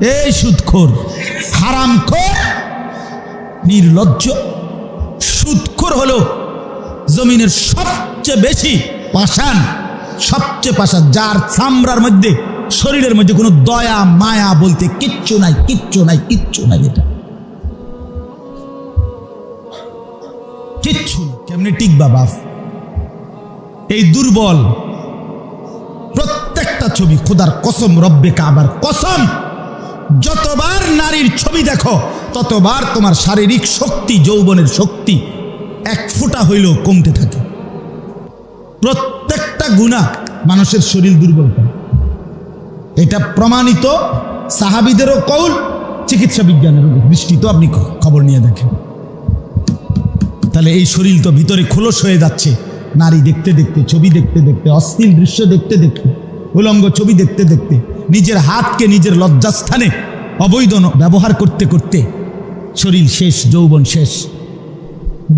এই সুদখোর, হারামখোর, নির্লজ্জ। সুদখোর হলো জমিনের সবচেয়ে বেশি পাষাণ, সবচেয়ে পাষাণ, যার চামড়ার মধ্যে, শরীরের মধ্যে কোনো দয়া মায়া বলতে কিচ্ছু নাই, কিচ্ছু নাই, কিচ্ছু নাই। এটা কিচ্ছু কেমনে টিকবা বাপ? এই দুর্বল প্রত্যেকটা ছবি, খোদার কসম, রব্বে কাবার কসম, যতবার নারীর ছবি দেখো ততবার তোমার শারীরিক শক্তি, যৌবনের শক্তি এক ফোঁটা হইলেও কমতে থাকে। প্রত্যেকটা গুনাহ মানুষের শরীর দুর্বল করে, এটা প্রমাণিত। সাহাবীদেরও কৌল, চিকিৎসা বিজ্ঞানের দৃষ্টিতে আপনি খবর নিয়ে দেখেন। তাহলে এই শরীর তো ভিতরে খোলস হয়ে যাচ্ছে, নারী দেখতে দেখতে, ছবি দেখতে দেখতে, অশ্লীল দৃশ্য দেখতে দেখতে, উলঙ্গ ছবি দেখতে দেখতে, নিজের হাতকে নিজের লজ্জাস্থানে অবৈধ ব্যবহার করতে করতে শরীর শেষ, যৌবন শেষ।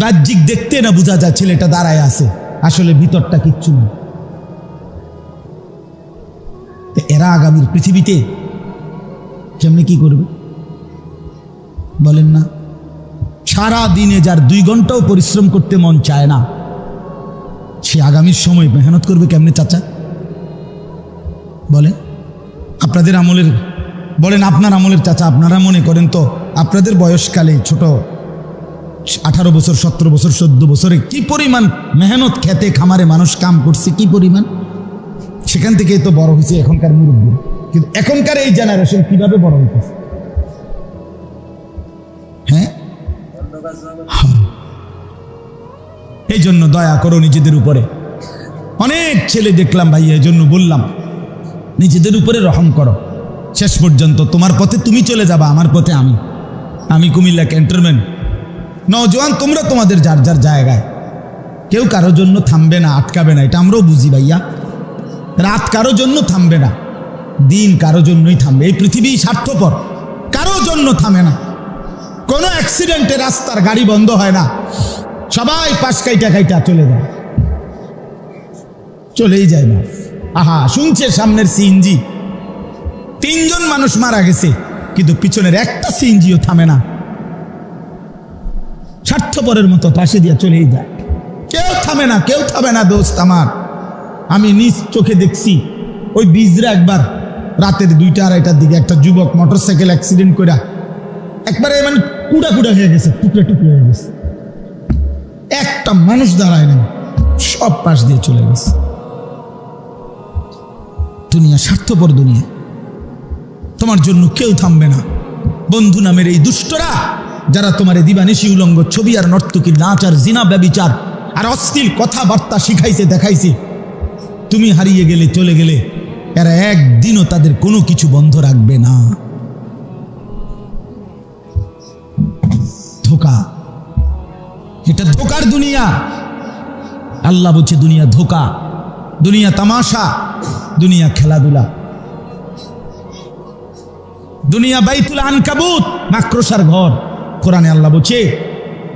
বাহ্যিক দেখতে না বোঝা যায় ছেলেটা দাঁড়ায় আছে, আসলে ভিতরটা কিচ্ছু না। এরা আগামীর পৃথিবীতে কেমনে কি করবে বলেন না? সারা দিনে যার 2 ঘন্টাও পরিশ্রম করতে মন চায় না, সে আগামীর সময় মেহনত করবে কেমনে চাচা? বলেন আপনাদের আমলের, বলেন আপনার আমলের চাচা, আপনারা মনে করেন তো আপনাদের বয়সকালে ছোট 18 বছর, 17 বছর, 14 বছরে কি পরিমাণ মেহনত, খেতে খামারে মানুষ কাম করছে, কি পরিমাণ, সেখান থেকেই তো বড় হয়েছে এখনকার মুরব্বী। কিন্তু এখনকার এই জেনারেশন কিভাবে বড় হইতেছে? হ্যাঁ, এই জন্য দয়া করো নিজেদের উপরে। অনেক ছেলে দেখলাম ভাই, এই জন্য বললাম নিজেদের উপরে রহম করো। শেষ পর্যন্ত তোমার পথে তুমি চলে যাবা, আমার পথে আমি কুমিল্লা ক্যান্টনমেন্ট। নওজোয়ান তোমরা তোমাদের যার যার জায়গায়, কেউ কারোর জন্য থামবে না, আটকাবে না, এটা আমরাও বুঝি ভাইয়া। রাত কারোর জন্য থামবে না, দিন কারোর জন্যই থামবে। এই পৃথিবী স্বার্থপর, কারোর জন্য থামে না। কোনো অ্যাক্সিডেন্টে রাস্তার গাড়ি বন্ধ হয় না, সবাই পাশ কাইটা কাইটা চলে যায়, চলেই যায় না। আহা, শুনছে সামনের সিএনজি, 3 জন মানুষ মারা গেছে, কিন্তু পিছনের একটা সিএনজিও থামে না, স্বার্থপরের মতো পাশে দিয়ে চলেই যায়। কেউ থামে না, কেউ থামে না দোস্ত আমার। আমি নিজ চোখে দেখছি, ওই বিজরা একবার রাতের 2টা-2:30টার দিকে একটা যুবক মোটরসাইকেল অ্যাক্সিডেন্ট করে একবারে মানে কুড়া কুড়া হয়ে গেছে, টুকরে টুকরে হয়ে গেছে, একটা মানুষ দাঁড়ায় না, সব পাশ দিয়ে চলে গেছে। দুনিয়া স্বার্থপর দুনিয়া, তোমার জন্য কেউ থামবে না। বন্ধু নামের এই দুষ্টরা যারা তোমার দিবানিশি উলঙ্গ ছবি আর নর্তকীর নাচ আর জিনা ব্যভিচার আর অশ্লীল কথাবার্তা শিখাইছে, দেখাইছে, তুমি হারিয়ে গেলে, চলে গেলে, এরা একদিনও তাদের কোনো কিছু বন্ধ রাখবে না। ধোকা, এটা ধোকার দুনিয়া। আল্লাহ বলছে দুনিয়া ধোকা, দুনিয়া তামাশা, দুনিয়া খেলাধুলা, দুনিয়া বাইতুল আনকাবুত, মাকড়সার ঘর। কোরআনে আল্লাহ বলছে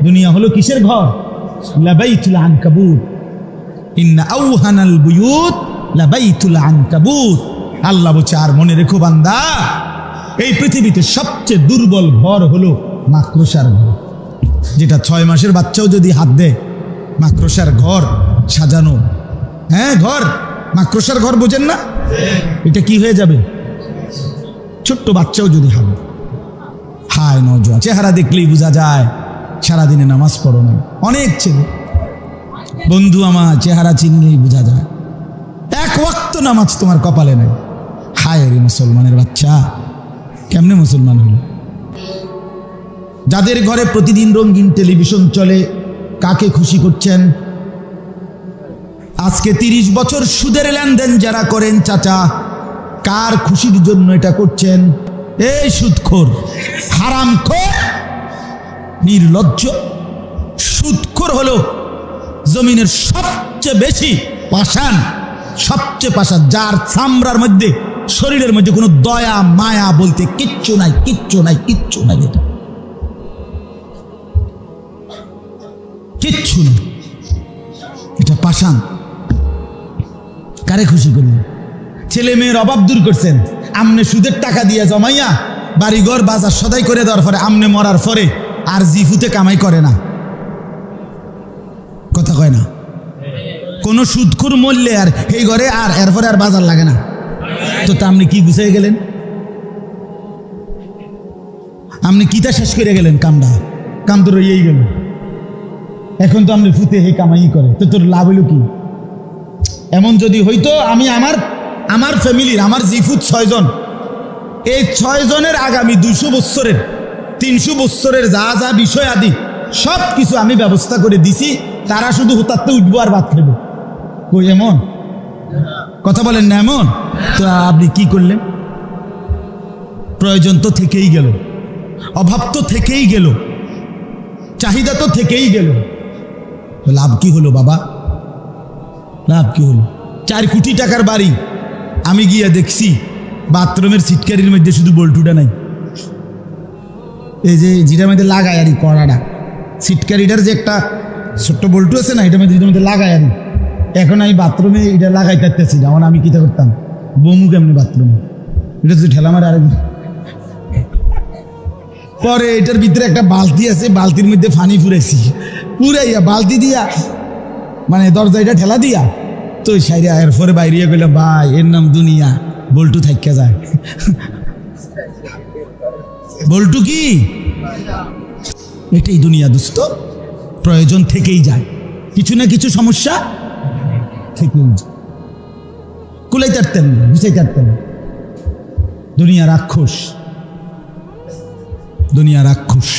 দুনিয়া হলো কিসের ঘর? লাবাইতুল আনকাবুত, ইন্না আওহানাল বুয়ুত লাবাইতুল আনকাবুত। আল্লাহ বলছে আর মনে রেখো বান্দা, এই পৃথিবীতে সবচেয়ে দুর্বল ঘর হলো মাকড়সার ঘর। যেটা 6 মাসের বাচ্চাও যদি হাত দেয়, মাকড়সার ঘর সাজানো, হ্যাঁ ঘর, মাকড়সার ঘর বোঝেন না? এটা কি হয়ে যাবে? ছোট্ট বাচ্চাও যদি হাত, হায় নওজোয়ান, চেহারা দেখলেই বোঝা যায় সারাদিনে নামাজ পড়ো না। অনেক ছেলে বন্ধু আমার, চেহারা চিনলেই বোঝা যায় 1 ওয়াক্ত নামাজ তোমার কপালে নেই। হায় রে মুসলমানের বাচ্চা, কেমনে মুসলমান হলো? যাদের ঘরে প্রতিদিন রঙিন টেলিভিশন চলে, কাকে খুশি করছেন? আজকে 30 বছর সুদের লেনদেন যারা করেন চাচা, কার খুশির জন্য এটা করছেন? এই সুদখোর, হারামখোর, নির্লজ্জ। সুদখোর হলো জমিনের সবচেয়ে বেশি পাষাণ, সবচেয়ে পাষাণ, যার চামড়ার মধ্যে, শরীরের মধ্যে কোনো দয়া মায়া বলতে কিচ্ছু নাই, কিচ্ছু নাই, কিচ্ছু নাই। এটা কিচ্ছু নেই, এটা পাষাণ। কারে খুশি করবেন? ছেলে মেয়ের অভাব দূর করছেন, আমনে সুদের টাকা দিয়ে জমাইয়া বাড়িঘর বাজার সদাই করে দেওয়ার পরে আমনে মরার পরে আর জিফুতে কামাই করে না, কথা কয় না। কোনো সুদখোর মরলে আর এই ঘরে আর এরপরে আর বাজার লাগে না, তো তা আপনি কি গুছাই গেলেন? আপনি কিতা শেষ করে গেলেন? কাম তো রয়েই গেল। এখন তো আপনি ফুতে হে কামাই করে, তো তোর লাভ হইল কি? এমন যদি হইতো আমি আমার ফ্যামিলির আমার জিফুত 6 জন, এই 6 জনের আগামী 200 বৎসরের 300 বৎসরের যা যা বিষয় আদি সব কিছু আমি ব্যবস্থা করে দিছি, তারা শুধু হুতাতে উঠবো আর ভাত খেবো। কই এমন কথা বলেন না? এমন তো আপনি কি করলেন? প্রয়োজন তো থেকেই গেল, অভাব তো থেকেই গেল, চাহিদা তো থেকেই গেল, লাভ কি হলো বাবা? লাভ কি হলো? 4 কোটি টাকার বাড়ি, আমি গিয়া দেখছি বাথরুমের সিটকারির মধ্যে শুধু বল্টুটা নাই, এই যে যেটার মধ্যে লাগায় আর কড়াটা, সিটকারিটার যে একটা ছোট্ট বল্টু আছে না, এটার মধ্যে লাগায় আর। এখন আমি বাথরুমে এটা লাগাই থাকতেছি, যেমন আমি কিতা করতাম, বমু কেমনি বাথরুমে, এটা তো ঠেলা মারে আরেক। পরে এটার ভিতরে একটা বালতি আছে, বালতির মধ্যে পানি ফুরাইছি, পুরাইয়া বালতি দিয়া মানে দরজা এটা ঠেলা দিয়া তো সাইরে এরপরে বাইরে গেলাম, ভাই এর নাম দুনিয়া, বল্টু থাইকা যায়। বল্টু কি? এটাই দুনিয়া দোস্ত, প্রয়োজন থেকেই যায়, কিছু না কিছু সমস্যা থেকেই যায়। কুলাই চাটতেন না, গুছাই চাটতেন। দুনিয়া রাক্ষস, দুনিয়া রাক্ষস,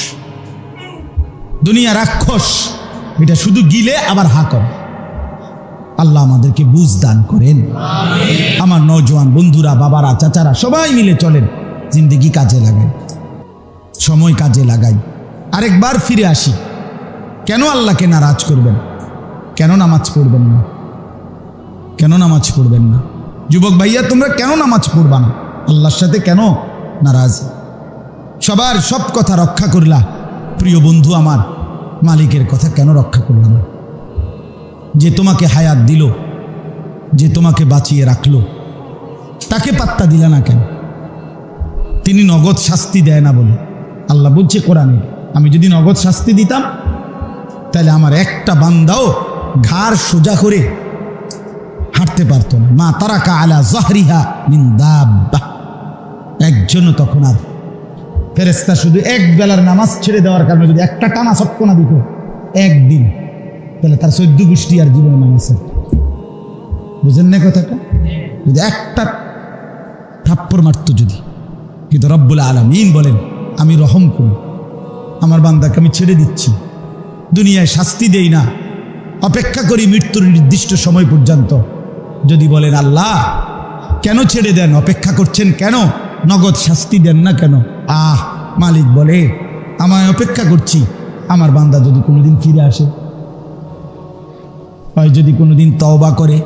দুনিয়া রাক্ষস, এটা শুধু গিলে আবার হা করে। আল্লাহ আমাদেরকে বুঝ দান করেন। আমার নওজোয়ান বন্ধুরা, বাবারা, চাচারা সবাই মিলে চলেন, জিন্দেগি কাজে লাগাই, সময় কাজে লাগাই। আরেকবার ফিরে আসি, কেন আল্লাহকে নারাজ করবেন? কেন নামাজ পড়বেন না? কেন নামাজ পড়বেন না? যুবক ভাইয়া, তোমরা কেন নামাজ পড়বা না? আল্লাহর সাথে কেন নারাজ? সবার সব কথা রক্ষা করলা, প্রিয় বন্ধু আমার, মালিকের কথা কেন রক্ষা করলাম না? যে তোমাকে হায়াত দিল, যে তোমাকে বাঁচিয়ে রাখলো, তাকে পাত্তা দিলা না কেন? তিনি নগদ শাস্তি দেয় না বলে আল্লাহ বলছে কোরআনে, আমি যদি নগদ শাস্তি দিতাম তাহলে আমার একটা বান্দাও ঘাড় সোজা করে হাঁটতে পারত না। মা তারাকা আলা যাহরিহা মিন দাব্বাহ, একজনও তখন আর ফেরেশতা শুধু এক বেলার নামাজ ছেড়ে দেওয়ার কারণে যদি একটা টানা সক্ক না দিত একদিন, তাহলে তার 14 গোষ্ঠী আর জীবনে নামাজ। বুঝেন না কথাটা? যদি একটা থাপ্পড় মারত যদি, কিন্তু রব্বুল আলামিন বলেন আমি রহম করি, আমার বান্দাকে আমি ছেড়ে দিচ্ছি, দুনিয়ায় শাস্তি দেই না, অপেক্ষা করি মৃত্যুর নির্দিষ্ট সময় পর্যন্ত। যদি বলেন আল্লাহ কেন ছেড়ে দেন, অপেক্ষা করছেন কেন, নগদ শাস্তি দেন না কেন? মালিক বলে আমায় অপেক্ষা করছি, আমার বান্দা যদি কোনোদিন ফিরে আসে, হয় যদি কোনোদিন তওবা করে,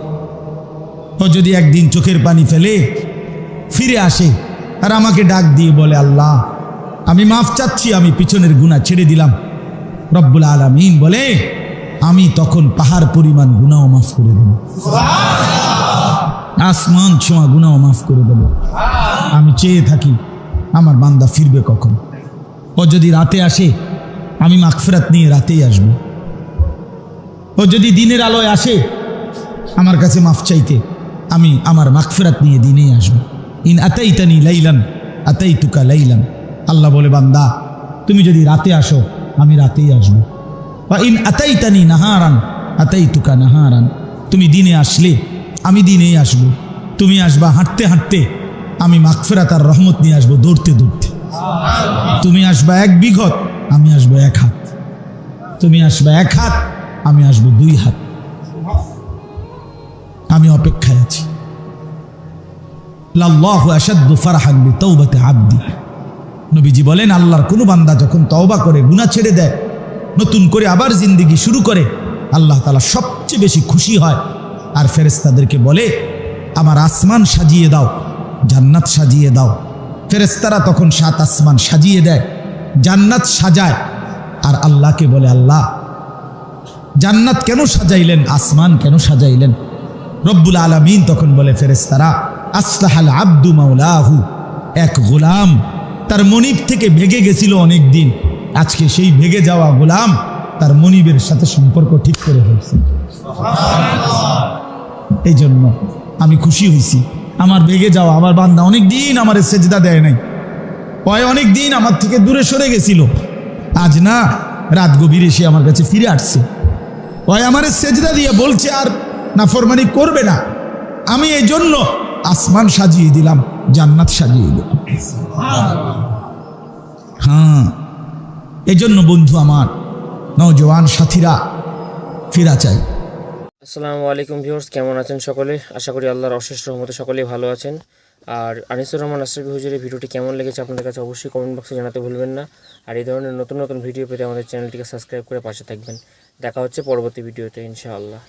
ও যদি একদিন চোখের পানি ফেলে ফিরে আসে আর আমাকে ডাক দিয়ে বলে আল্লাহ আমি মাফ চাচ্ছি, আমি পিছনের গুনাহ ছেড়ে দিলাম, রব্বুল আলামিন বলে আমি তখন পাহাড় পরিমাণ গুনাহ মাফ করে দেব, আসমান ছোঁয়া গুনাহ মাফ করে দেব। আমি চেয়ে থাকি আমার বান্দা ফিরবে কখন। ও যদি রাতে আসে আমি মাগফিরাত নিয়ে রাতেই আসব। ও যদি দিনের আলোয় আসে আমার কাছে মাফ চাইতে, আমি আমার মাগফিরাত নিয়ে দিনেই আসব। ইন আতাইতানি লাইলান আতাইতুকা লাইলান, আল্লাহ বলে বান্দা তুমি যদি রাতে আসো আমি রাতেই আসব। বা ইন আতাইতানি নাহারান আতাইতুকা নাহারান, তুমি দিনে আসলে আমি দিনেই আসব। তুমি আসবা হাঁটতে হাঁটতে, আমি মাগফিরাত আর রহমত নিয়ে আসবো দৌড়তে দৌড়তে। তুমি আসবা 1 বিঘত, আমি আসবো 1 হাত। তুমি আসবা 1 হাত, আমি আসবো 2 হাত। আমি অপেক্ষায় আছি। লাল্লাহু আশাদ্দু ফারহান বিতাওবাতি আবদি, নবীজি বলেন আল্লাহর কোনো বান্দা যখন তওবা করে, গুনাহ ছেড়ে দেয়, নতুন করে আবার জিন্দেগি শুরু করে, আল্লাহ তাআলা সবচেয়ে বেশি খুশি হয় আর ফেরেশতাদেরকে বলে আমার আসমান সাজিয়ে দাও, জান্নাত সাজিয়ে দাও। ফেরেশতারা তখন 7 আসমান সাজিয়ে দেয়, জান্নাত সাজায়, আর আল্লাহকে বলে আল্লাহ জান্নাত কেন সাজাইলেন, আসমান কেন সাজাইলেন? রব্বুল আলামিন তখন বলে ফেরেশতারা আসলাহাল আব্দু মাওলাহু, এক গোলাম তার মনিব থেকে ভেগে গেছিল অনেক দিন, আজকে সেই ভেগে যাওয়া গোলাম তার মনিবের সাথে সম্পর্ক ঠিক করে ফেলছে। এই জন্য আমি খুশি হয়েছি, আমার ভেগে যাওয়া আমার বান্দা অনেক দিন আমার সেজদা দেয় নাই, ওই অনেক দিন আমার থেকে দূরে সরে গেছিল, আজ না রাত গভীরে সে আমার কাছে ফিরে আসছে, ওই আমার সেজদা দিয়ে বলছে আর নাফরমানি করবে না। আমি এই জন্য আসমান সাজিয়ে দিলাম, জান্নাত সাজিয়ে দিলাম। হ্যাঁ, এই জন্য বন্ধু আমার, নওজোয়ান সাথীরা ফেরা চাই। আসসালামু আলাইকুম ভিউয়ার্স, কেমন আছেন সকলে? আশা করি আল্লাহর অশেষ রহমতে সকলেই ভালো আছেন। আর আনিসুর রহমান আশরাফি হুজুরের ভিডিওটি কেমন লেগেছে আপনাদের কাছে অবশ্যই কমেন্ট বক্সে জানাতে ভুলবেন না। আর এই ধরনের নতুন নতুন ভিডিও পেতে আমাদের চ্যানেলটিকে সাবস্ক্রাইব করে পাশে থাকবেন। দেখা হচ্ছে পরবর্তী ভিডিওতে ইনশাআল্লাহ।